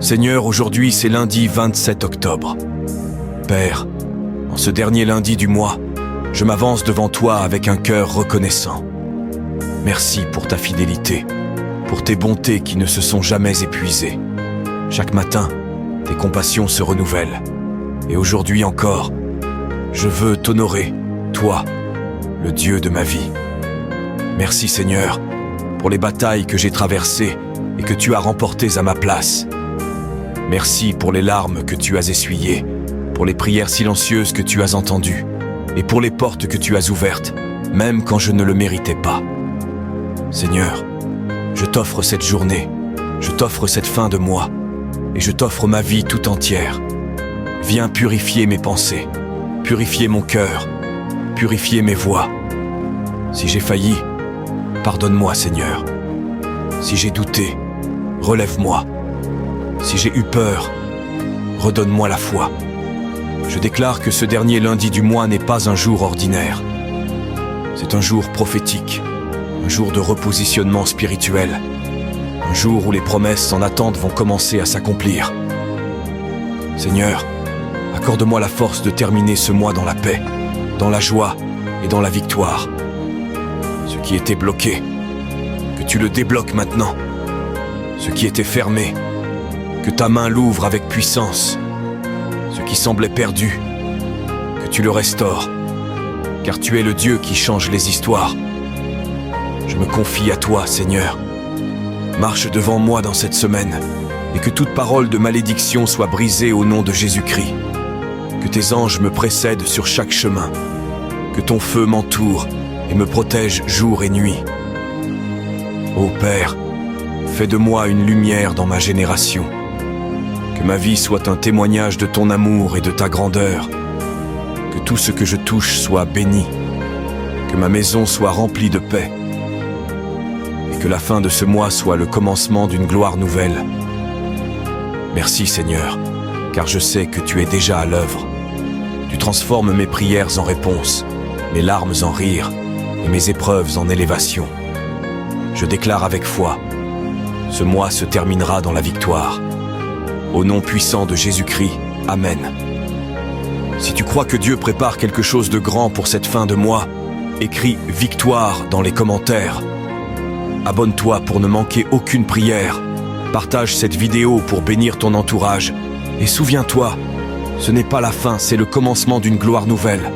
Seigneur, aujourd'hui c'est lundi 27 octobre. Père, en ce dernier lundi du mois, je m'avance devant toi avec un cœur reconnaissant. Merci pour ta fidélité, pour tes bontés qui ne se sont jamais épuisées. Chaque matin, tes compassions se renouvellent. Et aujourd'hui encore, je veux t'honorer, toi, le Dieu de ma vie. Merci Seigneur, pour les batailles que j'ai traversées et que tu as remportées à ma place. Merci pour les larmes que tu as essuyées, pour les prières silencieuses que tu as entendues, et pour les portes que tu as ouvertes, même quand je ne le méritais pas. Seigneur, je t'offre cette journée, je t'offre cette fin de mois, et je t'offre ma vie tout entière. Viens purifier mes pensées, purifier mon cœur, purifier mes voies. Si j'ai failli, pardonne-moi Seigneur. Si j'ai douté, relève-moi. Si j'ai eu peur, redonne-moi la foi. Je déclare que ce dernier lundi du mois n'est pas un jour ordinaire. C'est un jour prophétique, un jour de repositionnement spirituel, un jour où les promesses en attente vont commencer à s'accomplir. Seigneur, accorde-moi la force de terminer ce mois dans la paix, dans la joie et dans la victoire. Ce qui était bloqué, que tu le débloques maintenant. Ce qui était fermé, que ta main l'ouvre avec puissance. Ce qui semblait perdu, que tu le restaures, car tu es le Dieu qui change les histoires. Je me confie à toi, Seigneur. Marche devant moi dans cette semaine, et que toute parole de malédiction soit brisée au nom de Jésus-Christ. Que tes anges me précèdent sur chaque chemin, que ton feu m'entoure et me protège jour et nuit. Ô Père, fais de moi une lumière dans ma génération. Que ma vie soit un témoignage de ton amour et de ta grandeur. Que tout ce que je touche soit béni. Que ma maison soit remplie de paix. Et que la fin de ce mois soit le commencement d'une gloire nouvelle. Merci Seigneur, car je sais que tu es déjà à l'œuvre. Tu transformes mes prières en réponses, mes larmes en rires et mes épreuves en élévation. Je déclare avec foi, ce mois se terminera dans la victoire. Au nom puissant de Jésus-Christ, Amen. Si tu crois que Dieu prépare quelque chose de grand pour cette fin de mois, écris « Victoire » dans les commentaires. Abonne-toi pour ne manquer aucune prière. Partage cette vidéo pour bénir ton entourage. Et souviens-toi, ce n'est pas la fin, c'est le commencement d'une gloire nouvelle.